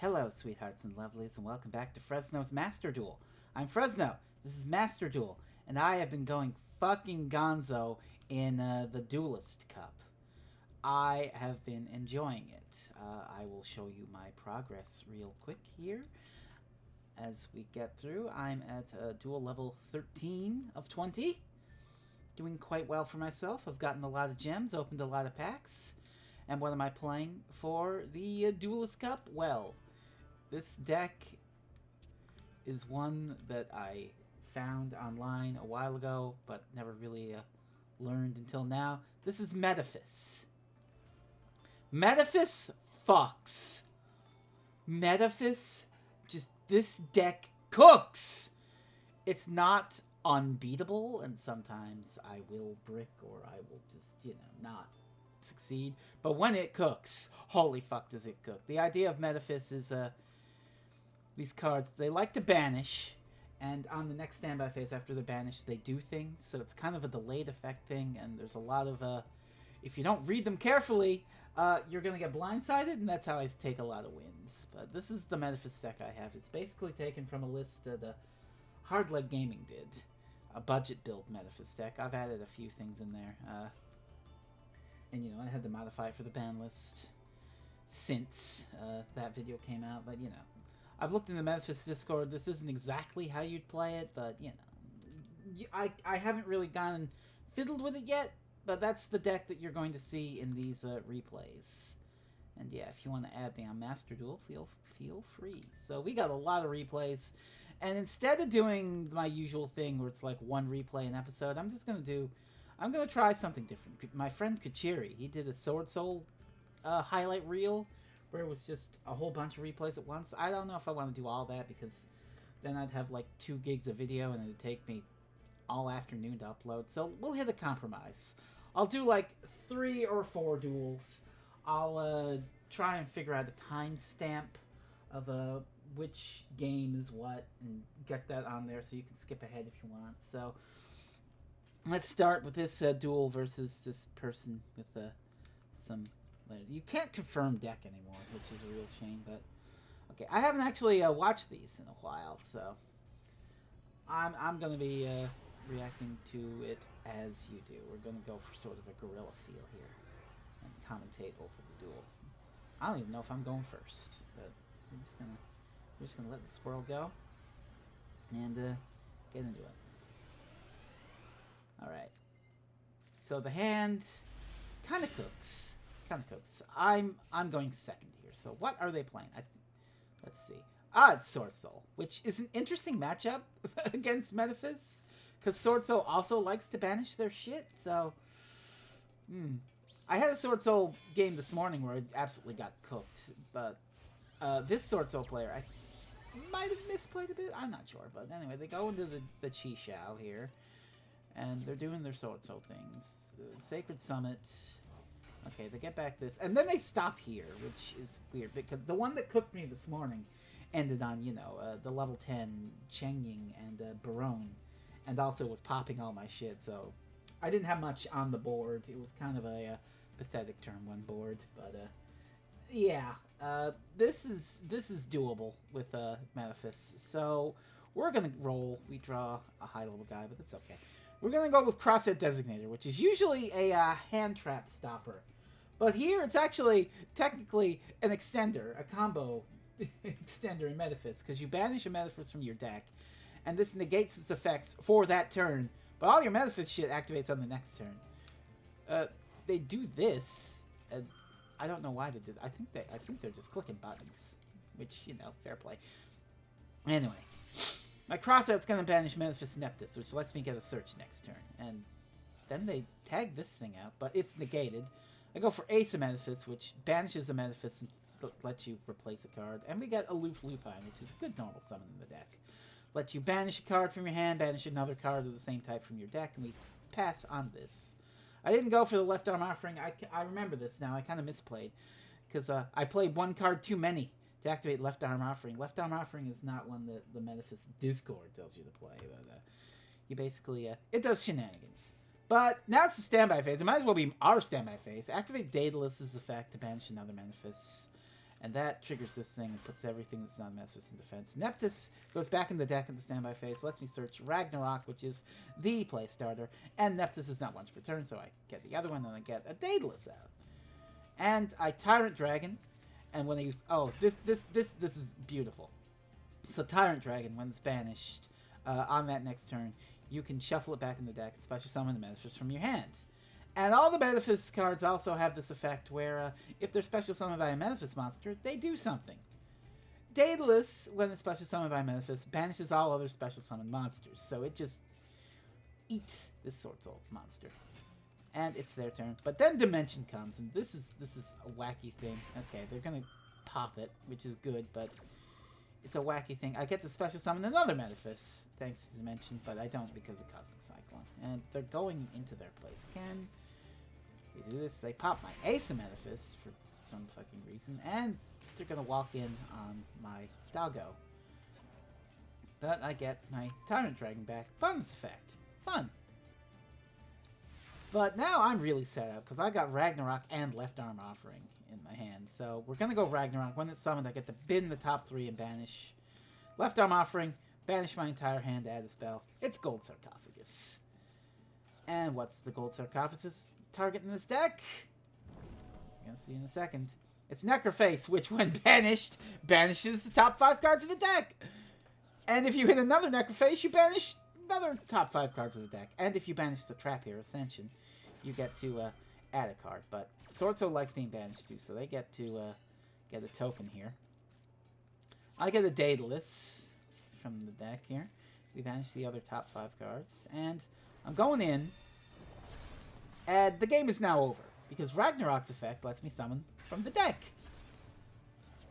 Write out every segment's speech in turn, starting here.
Hello, sweethearts and lovelies, and welcome back to Frezno's Master Duel. I'm Frezno. This is Master Duel, and I have been going fucking gonzo in the Duelist Cup. I have been enjoying it. I will show you my progress real quick here as we get through. I'm at duel level 13 of 20. Doing quite well for myself. I've gotten a lot of gems, opened a lot of packs. And what am I playing for the Duelist Cup? Well, this deck is one that I found online a while ago, but never really learned until now. This is Metaphys. Metaphys fucks. Metaphys, just this deck cooks. It's not unbeatable, and sometimes I will brick or I will just, not succeed. But when it cooks, holy fuck does it cook. The idea of Metaphys is these cards, they like to banish, and on the next standby phase after they're banished, they do things. So it's kind of a delayed effect thing, and there's a lot of, if you don't read them carefully, you're going to get blindsided, and that's how I take a lot of wins. But this is the Metaphys deck I have. It's basically taken from a list the Hardleg Gaming did. A budget build Metaphys deck. I've added a few things in there. And, I had to modify it for the ban list since that video came out. But, I've looked in the Metaphys Discord. This isn't exactly how you'd play it, but, I haven't really gone and fiddled with it yet. But that's the deck that you're going to see in these replays. And, yeah, if you want to add me on Master Duel, feel free. So we got a lot of replays. And instead of doing my usual thing where it's like one replay an episode, I'm going to try something different. My friend Kachiri, he did a Swordsoul highlight reel where it was just a whole bunch of replays at once. I don't know if I want to do all that because then I'd have like 2 gigs of video and it'd take me all afternoon to upload. So we'll hit a compromise. I'll do like 3 or 4 duels. I'll try and figure out a timestamp of which game is what and get that on there so you can skip ahead if you want. So let's start with this duel versus this person with some... You can't confirm deck anymore, which is a real shame, but... Okay, I haven't actually watched these in a while, so... I'm going to be reacting to it as you do. We're going to go for sort of a guerrilla feel here and commentate over the duel. I don't even know if I'm going first, but we're just gonna let the swirl go and get into it. All right. So the hand kind of cooks. I'm going second here. So what are they playing? Let's see. It's Swordsoul, which is an interesting matchup against Metaphys, because Swordsoul also likes to banish their shit. So, I had a Swordsoul game this morning where I absolutely got cooked, but this Swordsoul player, I might have misplayed a bit. I'm not sure, but anyway, they go into the Chi Shao here, and they're doing their Swordsoul things. The Sacred Summit. Okay, they get back this, and then they stop here, which is weird, because the one that cooked me this morning ended on, the level 10 Chengying and Barone, and also was popping all my shit, so I didn't have much on the board. It was kind of a pathetic turn 1 board, but yeah, this is doable with Metaphys. So we're gonna roll. We draw a high level guy, but that's okay. We're gonna go with Crosshair Designator, which is usually a hand trap stopper, but here it's actually technically an extender, a combo extender in Metaphys, because you banish a Metaphys from your deck, and this negates its effects for that turn. But all your Metaphys shit activates on the next turn. They do this, and I don't know why they did. I think they're just clicking buttons, which, fair play. Anyway, my crossout's gonna banish Metaphys Neptus, which lets me get a search next turn, and then they tag this thing out, but it's negated. I go for Ace of Metaphys, which banishes a Metaphys and lets you replace a card, and we get Aloof Lupine, which is a good normal summon in the deck. Let you banish a card from your hand, banish another card of the same type from your deck, and we pass on this. I didn't go for the left arm offering. I remember this now. I kind of misplayed, because I played 1 card too many to activate left arm offering. Left arm offering is not one that the Metaphys Discord tells you to play, but you basically, it does shenanigans. But now it's the standby phase. It might as well be our standby phase. Activate Daedalus' effect to banish another Metaphys. And that triggers this thing and puts everything that's not Metaphys in defense. Nephthys goes back in the deck in the standby phase, lets me search Ragnarok, which is the play starter. And Nephthys is not once per turn, so I get the other one, and I get a Daedalus out. And I Tyrant Dragon, and when I use... Oh, this is beautiful. So Tyrant Dragon, when it's banished, on that next turn, you can shuffle it back in the deck and special summon the Metaphys from your hand. And all the Metaphys cards also have this effect where, if they're special summoned by a Metaphys monster, they do something. Daedalus, when it's special summoned by a Metaphys, banishes all other special summoned monsters. So it just eats this Swordsoul monster. And it's their turn. But then Dimension comes, and this is a wacky thing. Okay, they're going to pop it, which is good, but it's a wacky thing. I get to special summon another Metaphys, thanks to Dimension, but I don't because of Cosmic Cyclone. And they're going into their place again. They do this, they pop my Ace of Metaphys for some fucking reason, and they're gonna walk in on my Doggo. But I get my Tyrant Dragon back. Bonus effect. Fun. But now I'm really set up, because I got Ragnarok and Left Arm Offering in my hand. So we're gonna go Ragnarok. When it's summoned, I get to bin the top 3 and banish. Left Arm Offering, banish my entire hand, add a spell. It's Gold Sarcophagus. And what's the Gold Sarcophagus target in this deck? You're gonna see in a second. It's Necroface, which when banished, banishes the top 5 cards of the deck. And if you hit another Necroface, you banish another top 5 cards of the deck. And if you banish the Trap here, Ascension, you get to add a card. But Swordsoul likes being banished too, so they get to get a token here. I get a Daedalus from the deck here. We banish the other top 5 cards. And I'm going in. And the game is now over, because Ragnarok's effect lets me summon from the deck.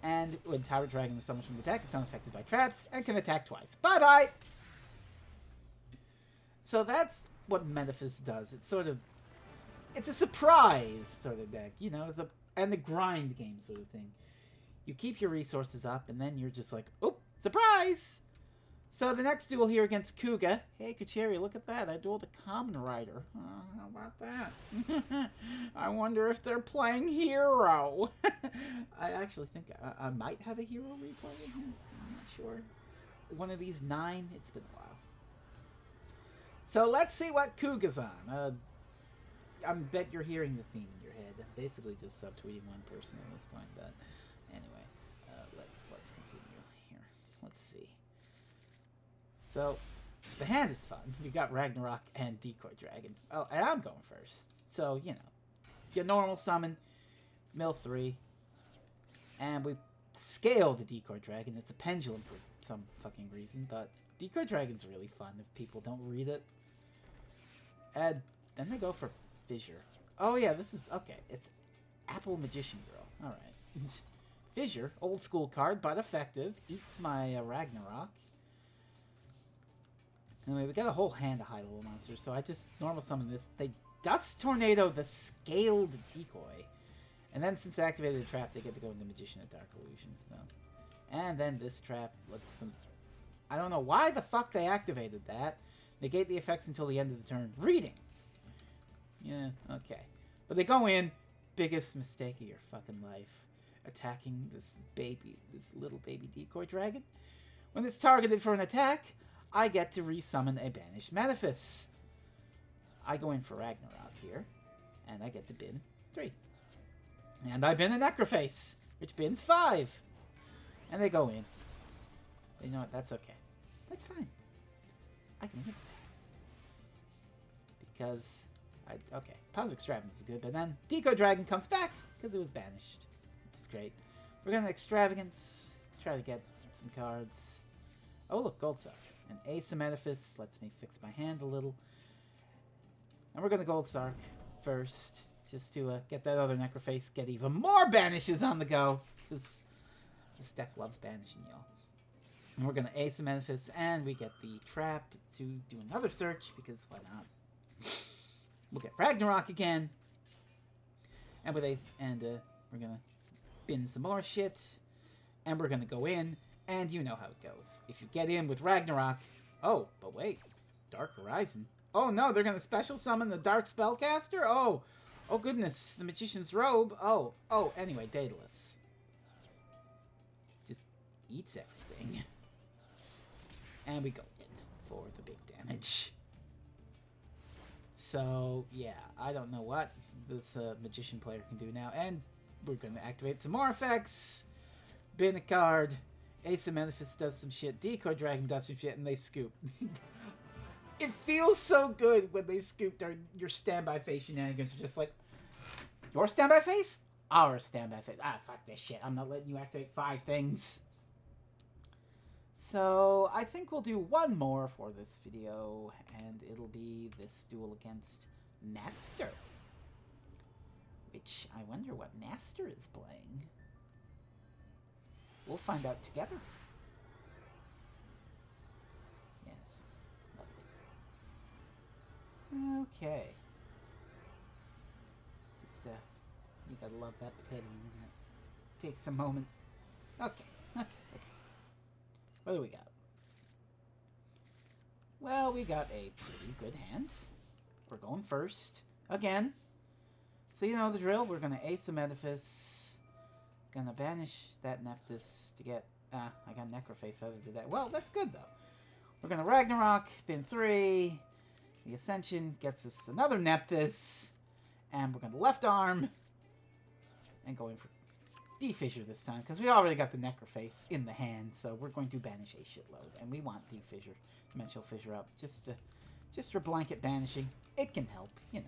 And when Tyrant Dragon is summoned from the deck, it's unaffected by traps and can attack twice. Bye-bye! So that's what Metaphys does. It's sort of... It's a surprise sort of deck, you know, and the grind game sort of thing. You keep your resources up, and then you're just like, oh, surprise! So the next duel here against Kuga. Hey, Kacheri, look at that. I dueled a Common Rider. How about that? I wonder if they're playing Hero. I actually think I might have a Hero replay in here. I'm not sure. One of these 9. It's been a while. So let's see what Kuga's on. I bet you're hearing the theme in your head. I'm basically just subtweeting one person at this point. But anyway, let's continue here. Let's see. So, the hand is fun. We got Ragnarok and Decoy Dragon. Oh, and I'm going first. So, you know. Your normal summon, mill 3. And we scale the Decoy Dragon. It's a pendulum for some fucking reason, but Decoy Dragon's really fun if people don't read it. And then they go for Fissure. Oh yeah, this is... Okay, it's Apple Magician Girl. Alright. Fissure, old school card, but effective. Eats my Ragnarok. Anyway, we got a whole hand of high-level monsters, so I just normal summon this. They Dust Tornado the Scaled Decoy. And then since they activated the trap, they get to go into Magician of Dark Illusion. So. And then this trap lets them... I don't know why the fuck they activated that. Negate the effects until the end of the turn. Reading! Yeah, okay. But they go in, biggest mistake of your fucking life. Attacking this little baby Decoy Dragon. When it's targeted for an attack... I get to resummon a banished Metaphys. I go in for Ragnarok here, and I get to bin 3. And I bin a Necroface, which bins 5. And they go in. You know what? That's okay. That's fine. I can live with that. Because, okay, Positive Extravagance is good, but then Decoy Dragon comes back, because it was banished. Which is great. We're going to Extravagance, try to get some cards. Oh, look, Gold Star. An Ace of Metaphys lets me fix my hand a little. And we're going to Gold Sark first, just to get that other Necroface, get even more banishes on the go. Because this deck loves banishing, y'all. And we're going to Ace of Metaphys, and we get the trap to do another search, because why not? We'll get Ragnarok again. And with Ace, and we're going to bin some more shit. And we're going to go in. And you know how it goes. If you get in with Ragnarok... Oh, but wait. Dark Horizon. Oh no, they're going to special summon the Dark Spellcaster? Oh. Oh goodness. The Magician's Robe. Oh. Oh, anyway, Daedalus. eats everything. And we go in for the big damage. So, yeah, I don't know what this magician player can do now. And we're going to activate some more effects. Bin a card. Ace of Metaphys does some shit. Decoy Dragon does some shit, and they scoop. It feels so good when they scooped your standby phase shenanigans. You're just like, your standby phase? Our standby phase. Ah, fuck this shit. I'm not letting you activate 5 things. So, I think we'll do one more for this video, and it'll be this duel against Master. Which, I wonder what Master is playing. We'll find out together. Yes. Lovely. Okay. Just, you gotta love that potato. It takes a moment. Okay. What do we got? Well, we got a pretty good hand. We're going first. Again. So you know the drill. We're going to Ace of Metaphys. Gonna banish that Metaphys to get... I got Necroface out of that. Well, that's good, though. We're going to Ragnarok. Bin 3. The Ascension gets us another Metaphys. And we're going to left arm. And going for Defissure this time, because we already got the Necroface in the hand, so we're going to banish a shitload, and we want Defissure, Dimensional Fissure up, just for blanket banishing. It can help, you know.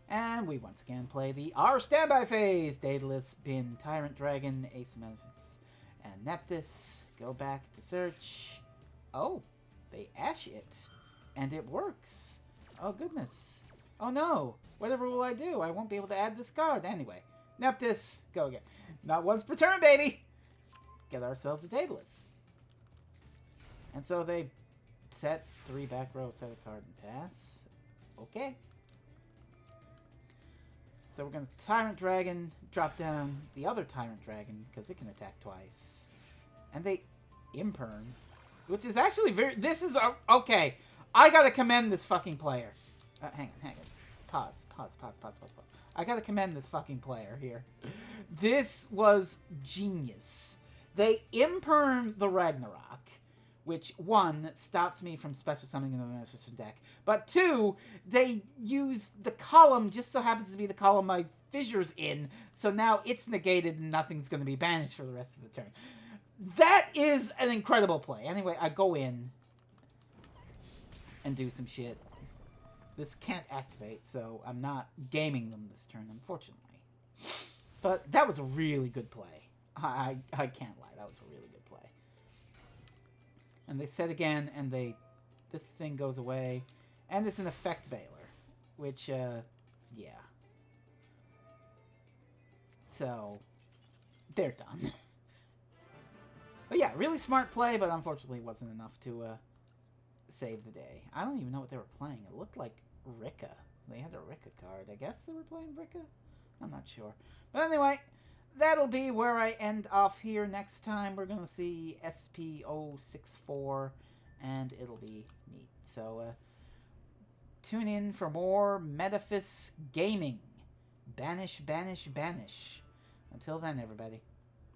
And we once again play the our standby phase. Daedalus, Bin, Tyrant Dragon, Ace of Metaphys, and Metaphys. Go back to search. Oh, they ash it, and it works. Oh goodness. Oh no! Whatever will I do? I won't be able to add this card. Anyway. Neptus. Go again. Not once per turn, baby! Get ourselves a Daedalus. And so they set 3 back row, set a card, and pass. Okay. So we're going to Tyrant Dragon, drop down the other Tyrant Dragon, because it can attack twice. And they Imperm. Which is actually very... This is... Okay. I gotta commend this fucking player. Hang on. Pause. I gotta commend this fucking player here. This was genius. They Imperm the Ragnarok, which, 1, stops me from special summoning in the Metaphys deck, but 2, they use the column, just so happens to be the column my Fissure's in, so now it's negated and nothing's gonna be banished for the rest of the turn. That is an incredible play. Anyway, I go in and do some shit. This can't activate, so I'm not gaming them this turn, unfortunately. But that was a really good play. I can't lie, that was a really good play. And they set again, and this thing goes away. And it's an Effect Veiler, which, yeah. So, they're done. But yeah, really smart play, but unfortunately wasn't enough to save the day. I don't even know what they were playing. It looked like Rikka. They had a Rikka card. I guess they were playing Rikka? I'm not sure. But anyway, that'll be where I end off here. Next time we're going to see SP064, and it'll be neat. So, tune in for more Metaphys gaming. Banish, banish, banish. Until then, everybody.